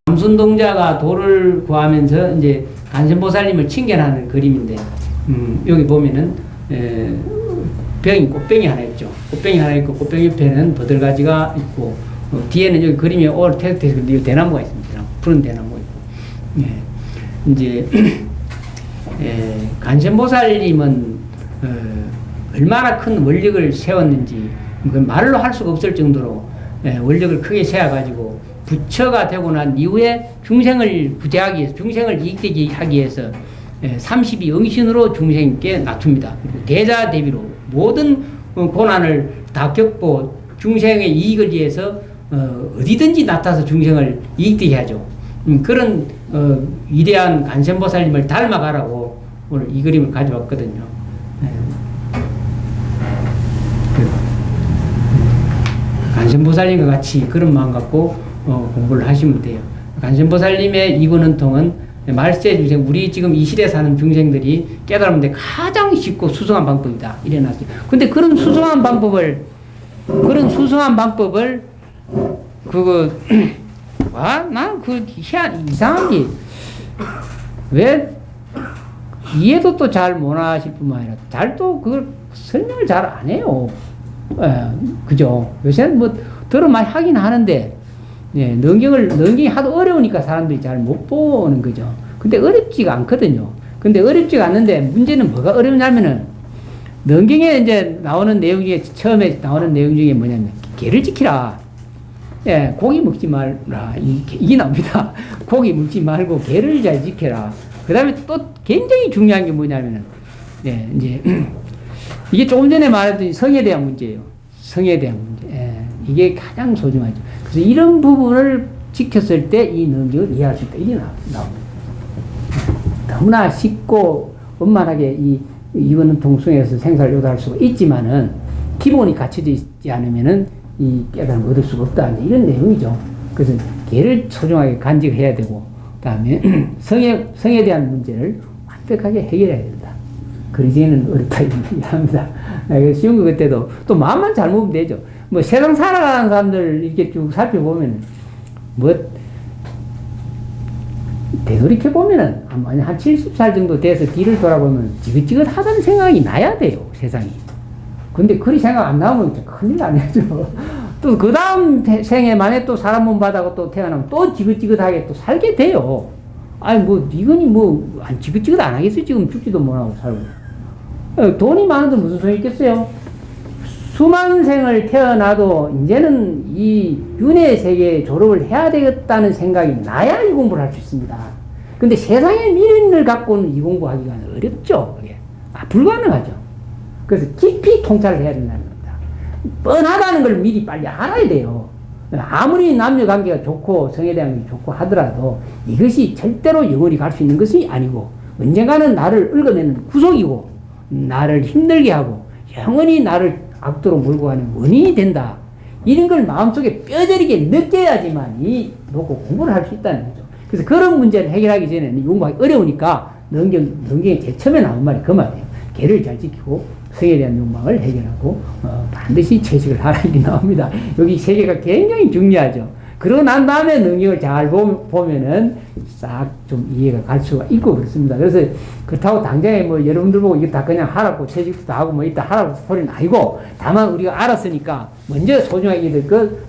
남순동자가 돌을 구하면서 이제 간선보살님을 칭견하는 그림인데 여기 보면은 꽃병이 하나 있죠. 꽃병이 하나 있고 꽃병 옆에는 버들가지가 있고 뒤에는 여기 그림에 테스트 대나무가 있습니다. 푸른 대나무 있고. 이제 간선보살님은 얼마나 큰 원력을 세웠는지 말로 할 수가 없을 정도로 원력을 크게 세워가지고 부처가 되고 난 이후에 중생을 구제하기 위해서 중생을 이익되게 하기 위해서 32영신으로 중생께 낮춥니다. 대자 대비로 모든 고난을 다 겪고 중생의 이익을 위해서 어디든지 나타서 중생을 이익되게 하죠. 그런 위대한 간선보살님을 닮아가라고 오늘 이 그림을 가져왔거든요. 간선보살님과 같이 그런 마음 갖고 공부를 하시면 돼요. 간선보살님의 이근원통은 말세 중생, 우리 지금 이 시대에 사는 중생들이 깨달으면 가장 쉽고 수성한 방법이다. 이래놨어요. 근데 그런 수성한 방법을 난 이상한 게, 왜, 이해도 또 잘 못 하실 뿐만 아니라, 그걸 설명을 잘 안 해요. 그죠? 요새는 뭐, 들어 많이 하긴 하는데, 능경이 하도 어려우니까 사람들이 잘 못 보는 거죠. 근데 어렵지가 않거든요. 근데 어렵지가 않는데, 문제는 뭐가 어려우냐면은, 능경에 이제 나오는 내용 중에, 처음에 나오는 내용 중에 뭐냐면, 개를 지키라. 고기 먹지 말라. 이게 나옵니다. 고기 먹지 말고 개를 잘 지켜라. 그 다음에 또 굉장히 중요한 게 뭐냐면은, 이제, 이게 조금 전에 말했던 성에 대한 문제예요. 성에 대한 문제. 이게 가장 소중하죠. 그래서 이런 부분을 지켰을 때 이 능력을 이해할 수 있다. 이게 나옵니다. 너무나 쉽고 원만하게 이거는 동숭에서 생사를 요도할 수가 있지만은 기본이 갖춰져 있지 않으면은 이 깨달음을 얻을 수가 없다. 이런 내용이죠. 그래서 개를 소중하게 간직해야 되고, 그 다음에 성에 대한 문제를 완벽하게 해결해야 된다. 그러기에는 어렵다. 이해합니다. 쉬운 거 그때도 또 마음만 잘 먹으면 되죠. 뭐 세상 살아가는 사람들 이렇게 쭉 살펴보면, 되돌이켜보면은 한 70살 정도 돼서 뒤를 돌아보면 지긋지긋하다는 생각이 나야 돼요, 세상이. 근데 그리 생각 안 나오면 큰일 나죠. 또 그 다음 생에만에 또 사람 몸 받아고 또 태어나면 또 지긋지긋하게 또 살게 돼요. 이건이 안 지긋지긋 안 하겠어요? 지금 죽지도 못하고 살고. 돈이 많은데 무슨 소용이 있겠어요? 수만 생을 태어나도 이제는 이 윤회 세계에 졸업을 해야 되겠다는 생각이 나야 이 공부를 할 수 있습니다. 근데 세상의 미련을 갖고는 이 공부하기가 어렵죠. 그게. 불가능하죠. 그래서 깊이 통찰을 해야 된다는 겁니다. 뻔하다는 걸 미리 빨리 알아야 돼요. 아무리 남녀 관계가 좋고 성에 대한 게 좋고 하더라도 이것이 절대로 영원히 갈 수 있는 것이 아니고 언젠가는 나를 얽어내는 구속이고 나를 힘들게 하고 영원히 나를 악도로 몰고 가는 원인이 된다. 이런 걸 마음속에 뼈저리게 느껴야지만 놓고 공부를 할 수 있다는 거죠. 그래서 그런 문제를 해결하기 전에는 공부하기 어려우니까 능경에 제일 처음에 나온 말이 그 말이에요. 계를 잘 지키고 성에 대한 욕망을 해결하고 반드시 채식을 하라 이렇게 나옵니다. 여기 세 개가 굉장히 중요하죠. 그러고 난 다음에 능력을 잘 보면은 싹 좀 이해가 갈 수가 있고 그렇습니다. 그래서 그렇다고 당장에 뭐 여러분들 보고 이거 다 그냥 하라고 채식도 다 하고 뭐 이따 하라고 소리는 아니고 다만 우리가 알았으니까 먼저 소중하게 여길 그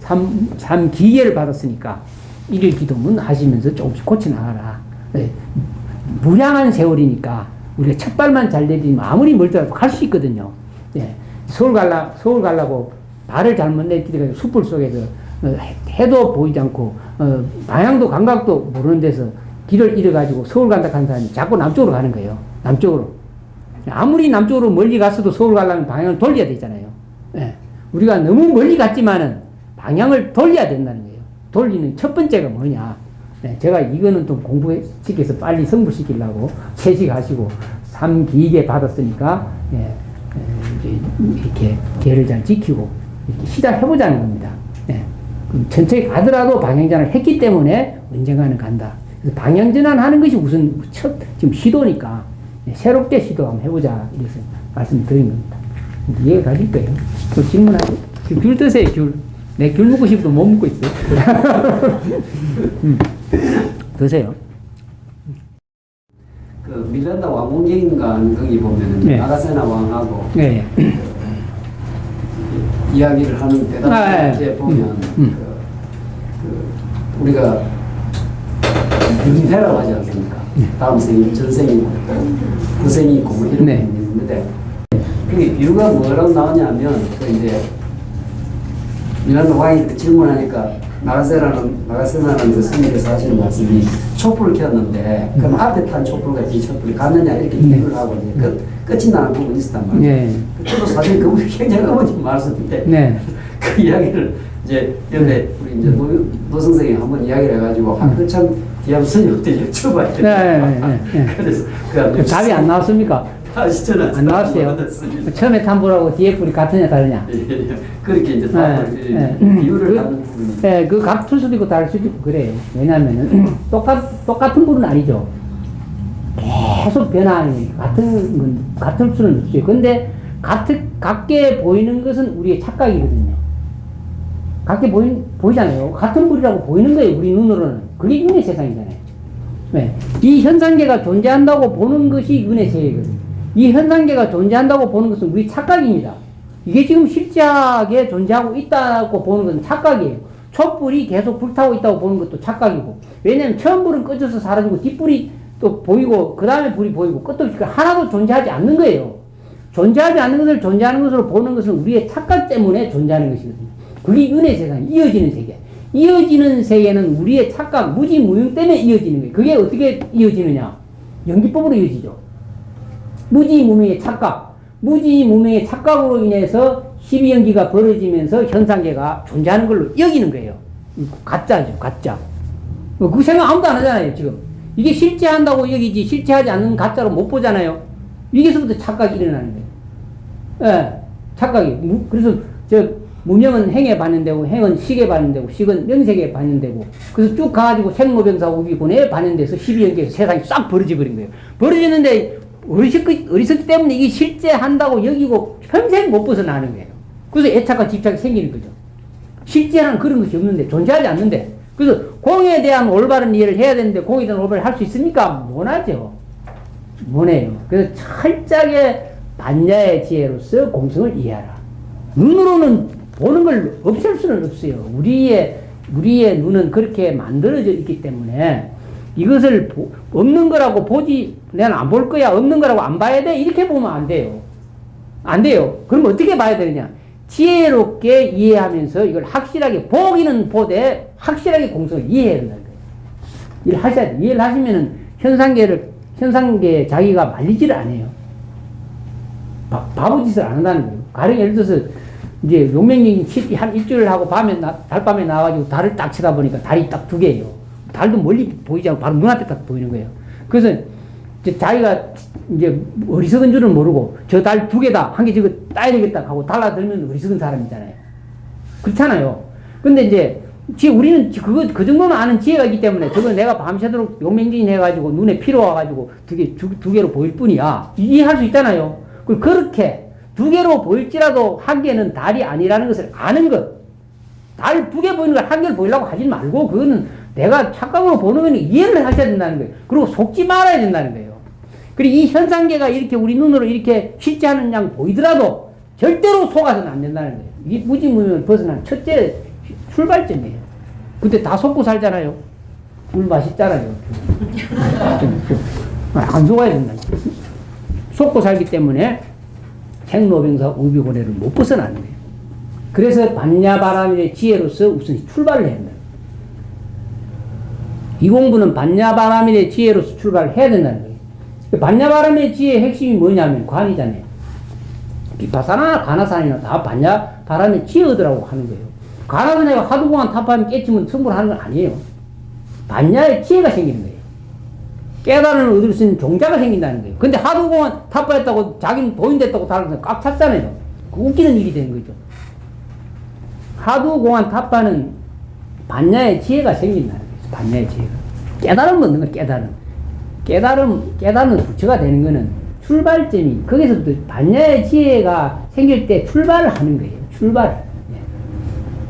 삼 기계를 받았으니까 일일 기도문 하시면서 조금씩 고쳐나가라. 네. 무량한 세월이니까 우리가 첫 발만 잘 내디면 아무리 멀더라도 갈 수 있거든요. 예. 서울 가려고 발을 잘못 내디디가 숯불 속에서 해도 보이지 않고 방향도 감각도 모르는 데서 길을 잃어가지고 서울 간다 하는 사람이 자꾸 남쪽으로 가는 거예요. 남쪽으로. 아무리 남쪽으로 멀리 갔어도 서울 가려면 방향을 돌려야 되잖아요. 예. 우리가 너무 멀리 갔지만은 방향을 돌려야 된다는 거예요. 돌리는 첫 번째가 뭐냐. 네, 제가 이거는 좀 공부시켜서 빨리 성불시키려고 채식하시고 삼기계 받았으니까 이제 이렇게 계를 잘 지키고 이렇게 시작해보자는 겁니다. 네, 천천히 가더라도 방향전환을 했기 때문에 언젠가는 간다. 그래서 방향전환 하는 것이 우선 지금 시도니까 새롭게 시도 한번 해보자 이래서 말씀드린 겁니다. 이해가 가실 거예요. 또 질문하고 귤 드세요. 귤. 내 귤 먹고 싶어도 못 먹고 있어요. 드세요. 그 밀란다 왕궁인간 거기 보면은 네. 나가세나 왕하고 네. 이야기를 하는 대담하게 보면 우리가 윤회라고 하지 않습니까? 다음 생이 전생이고 후생이 있고 뭐 이런 게 있는데 그게 비유가 뭐라고 나오냐면 그 이제 밀란다 왕이 그 질문하니까 나가세나라는 그 스님께서 하시는 말씀이 촛불을 켰는데 그럼 앞에 탄 촛불과 뒤 촛불이 갔느냐 이렇게 비유를 하고 이제 끝이 나는 부분이 있었단 말이에요. 네. 저도 사실 그 부분이 굉장히 어머님 말씀인데 네. 그 이야기를 이제 옆에 우리 이제 노 선생이 한번 이야기를 해가지고 한참 뒤에 스님한테 여쭤봐야 돼요. 네. 그래서 그 답이 안 나왔습니까? 다시 저는 안 나왔어요. 처음에 탄불하고 뒤에 불이 같으냐 다르냐? 그렇게 이제 비유를 하는 부분이. 네, 그 같을 수도 있고 다를 수도 있고 그래요. 왜냐하면은 똑같은 불은 아니죠. 계속 변화하는 같을 수는 없어요. 근데 같게 보이는 것은 우리의 착각이거든요. 같게 보이잖아요. 같은 불이라고 보이는 거예요. 우리 눈으로는. 그게 윤회 세상이잖아요. 네. 이 현상계가 존재한다고 보는 것이 윤회 세계거든요. 이 현상계가 존재한다고 보는 것은 우리 착각입니다. 이게 지금 실제하게 존재하고 있다고 보는 것은 착각이에요. 촛불이 계속 불타고 있다고 보는 것도 착각이고. 왜냐면 처음 불은 꺼져서 사라지고 뒷불이 또 보이고 그 다음에 불이 보이고 끝도 없이 하나도 존재하지 않는 거예요. 존재하지 않는 것을 존재하는 것으로 보는 것은 우리의 착각 때문에 존재하는 것이거든요. 그게 윤회 세상, 이어지는 세계. 이어지는 세계는 우리의 착각, 무지무용 때문에 이어지는 거예요. 그게 어떻게 이어지느냐? 연기법으로 이어지죠. 무지무명의 착각. 무지무명의 착각으로 인해서 12연기가 벌어지면서 현상계가 존재하는 걸로 여기는 거예요. 가짜죠, 가짜. 그 생각 아무도 안 하잖아요, 지금. 이게 실체한다고 여기지, 실체하지 않는 가짜로 못 보잖아요. 여기서부터 착각이 일어나는 거예요. 예, 착각이. 그래서 무명은 행에 반영되고, 행은 식에 반영되고, 식은 명색에 반영되고, 그래서 쭉 가가지고 생로병사 오비군에 반영돼서 12연계에서 세상이 싹 벌어져버린 거예요. 벌어지는데, 어리석기 때문에 이게 실제한다고 여기고 평생 못 벗어나는 거예요. 그래서 애착과 집착이 생기는 거죠. 실제는 그런 것이 없는데, 존재하지 않는데. 그래서 공에 대한 올바른 이해를 해야 되는데, 공에 대한 올바른 할 수 있습니까? 못하죠. 못해요. 그래서 철저하게 반야의 지혜로서 공성을 이해하라. 눈으로는 보는 걸 없앨 수는 없어요. 우리의 눈은 그렇게 만들어져 있기 때문에 이것을 없는 거라고 보지, 내가 안 볼 거야, 없는 거라고 안 봐야 돼, 이렇게 보면 안 돼요. 안 돼요. 그럼 어떻게 봐야 되느냐? 지혜롭게 이해하면서 이걸 확실하게, 보기는 보되 확실하게 공성을 이해해야 된다는 거예요. 이해를 하셔야 돼요. 이해를 하시면은 현상계에 자기가 말리지를 않아요. 바보짓을 안 한다는 거예요. 가령 예를 들어서 이제 용맹령이 한 일주일을 하고 달밤에 나와가지고 달을 딱 쳐다보니까 달이 딱 두 개예요. 달도 멀리 보이지 않고 바로 눈앞에 딱 보이는 거예요. 그래서 이제 자기가 이제 어리석은 줄은 모르고 저 달 두 개다, 한 개 저거 따야 되겠다 하고 달라들면 어리석은 사람이잖아요. 그렇잖아요. 근데 이제 우리는 그 정도는 아는 지혜가 있기 때문에 저거 내가 밤새도록 용맹진 해가지고 눈에 피로 와가지고 두 개로 보일 뿐이야. 이해할 수 있잖아요. 그렇게 두 개로 보일지라도 한 개는 달이 아니라는 것을 아는 것. 달 두 개 보이는 걸 한 개를 보이려고 하지 말고 그거는 내가 착각으로 보는 거는 이해를 하셔야 된다는 거예요. 그리고 속지 말아야 된다는 거예요. 그리고 이 현상계가 이렇게 우리 눈으로 이렇게 실제하는 양 보이더라도 절대로 속아서는 안 된다는 거예요. 이 무지무명을 벗어난 첫째 출발점이에요. 근데 다 속고 살잖아요. 물 맛있잖아요. 안 속아야 된다. 속고 살기 때문에 생로병사 우비고래를 못 벗어나는 거예요. 그래서 반야바라밀의 지혜로서 우선 출발을 해야 된다. 이 공부는 반야바라밀의 지혜로서 출발을 해야 된다는 거예요. 반야바라밀의 지혜의 핵심이 뭐냐면 관이잖아요. 비파사나 가나산이나 다 반야바라밀의 지혜더라고 하는 거예요. 가나산에가 하도 공안 타파하면 깨치면 성불하는 건 아니에요. 반야의 지혜가 생기는 거예요. 깨달음을 얻을 수 있는 종자가 생긴다는 거예요. 근데 하도 공안 타파했다고 자기는 도인됐다고 다른 꽉 찼잖아요. 그 웃기는 일이 되는 거죠. 하도 공안 타파는 반야의 지혜가 생긴다는 거예요. 반야의 지혜가. 깨달음 얻는 거 깨달음 부처가 되는 거는 출발점이, 거기서부터 반야의 지혜가 생길 때 출발을 하는 거예요. 출발을.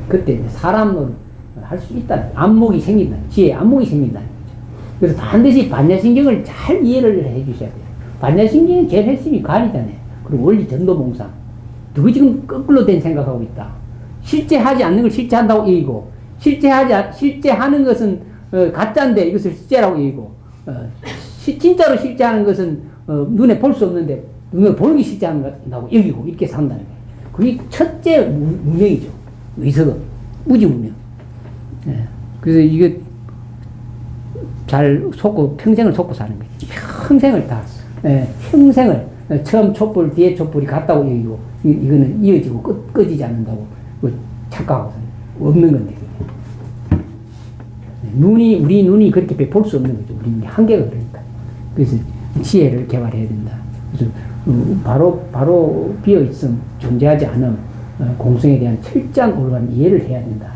그때 사람 노릇 할 수 있다. 안목이 생긴다. 지혜 안목이 생긴다. 그래서 반드시 반야신경을 잘 이해를 해 주셔야 돼요. 반야신경의 제일 핵심이 관이잖아요. 그리고 원리 전도몽상. 누구 지금 거꾸로 된 생각하고 있다. 실제하지 않는 걸 실제한다고 얘기고, 실제하는 것은 가짜인데 이것을 실제라고 얘기고, 진짜로 실제하는 것은 눈에 볼 수 없는데 눈에 보는 게 실제한다고 여기고, 이렇게 산다는 거예요. 그게 첫째 문명이죠. 의석은 무지문명. 예. 그래서 이게 잘 속고 평생을 속고 사는 거지. 평생을 다, 평생을 처음 촛불 뒤에 촛불이 같다고 여기고, 이거는 이어지고 꺼지지 않는다고 착각하고 없는 건데, 우리 눈이 그렇게 볼 수 없는 거죠. 우리 눈이 한계가 그러니까. 그래서 지혜를 개발해야 된다. 그래서 바로 비어있음, 존재하지 않음, 공성에 대한 철저한 올바른 이해를 해야 된다.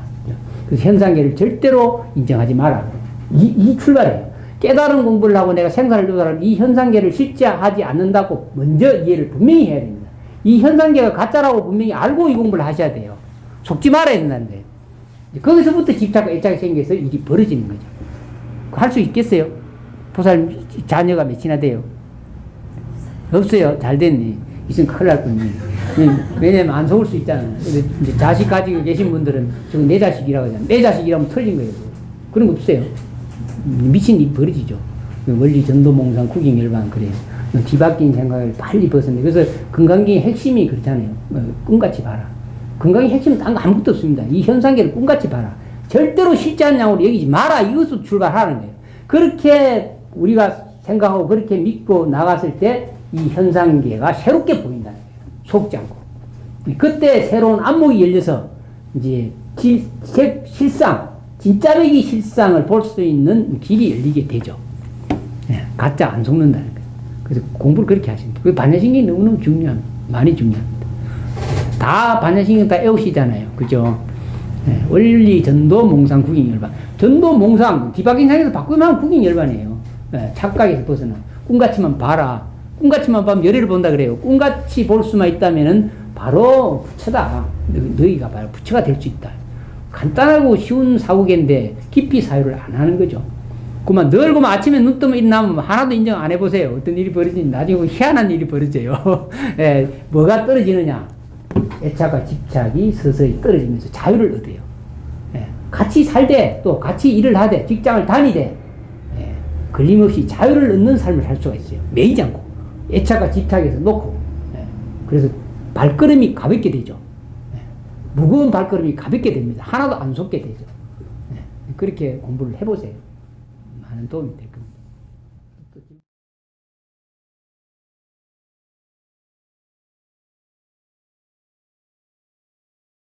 그래서 현상계를 절대로 인정하지 마라. 이 출발이에요. 깨달은 공부를 하고 내가 생사를 조달하면 이 현상계를 실제하지 않는다고 먼저 이해를 분명히 해야 됩니다. 이 현상계가 가짜라고 분명히 알고 이 공부를 하셔야 돼요. 속지 말아야 된다는 거예요. 거기서부터 집착과 애착이 생겨서 일이 벌어지는 거죠. 할 수 있겠어요? 보살 자녀가 몇이나 돼요? 없어요. 잘 됐니? 있으면 큰일 날 뻔니. 왜냐면 안 속을 수 있잖아요. 이제 자식 가지고 계신 분들은 지금 내 자식이라고 하잖아요. 내 자식이라면 틀린 거예요. 그런 거 없어요. 미친 일이 벌어지죠. 원리 전도몽상 국익열반 그래요. 뒤바뀐 생각을 빨리 벗어내. 그래서 건강기의 핵심이 그렇잖아요. 꿈같이 봐라. 건강의 핵심은 딴 거 아무것도 없습니다. 이 현상계를 꿈같이 봐라. 절대로 실제한 양으로 여기지 마라. 이것으로 출발하는 거예요. 그렇게 우리가 생각하고 그렇게 믿고 나갔을 때 이 현상계가 새롭게 보인다는 거예요. 속지 않고. 그때 새로운 안목이 열려서 이제 실상, 진짜배기 실상을 볼 수 있는 길이 열리게 되죠. 가짜 안 속는다는 거예요. 그래서 공부를 그렇게 하십니다. 그 반야신경이 너무너무 많이 중요합니다. 다 반야신경 다 애우시잖아요. 그죠? 원리 전도 몽상 국익열반. 전도 몽상 뒤바뀐 상에서 바꾸면 국익열반이에요. 착각에서 벗어나. 꿈같이만 봐라. 꿈같이만 보면 열애를 본다 그래요. 꿈같이 볼 수만 있다면은 바로 부처다. 너희가 바로 부처가 될 수 있다. 간단하고 쉬운 사고계인데 깊이 사유를 안 하는 거죠. 그만 늘 그만 아침에 눈 뜨면 일어나면 하나도 인정 안 해보세요. 어떤 일이 벌어지는지 나중에 희한한 일이 벌어져요. 뭐가 떨어지느냐? 애착과 집착이 서서히 떨어지면서 자유를 얻어요. 같이 살되 또 같이 일을 하되 직장을 다니되 걸림없이 자유를 얻는 삶을 살 수가 있어요. 매이지 않고 애착과 집착에서 놓고. 그래서 발걸음이 가볍게 되죠. 무거운 발걸음이 가볍게 됩니다. 하나도 안 속게 되죠. 그렇게 공부를 해보세요. 많은 도움이 될 겁니다.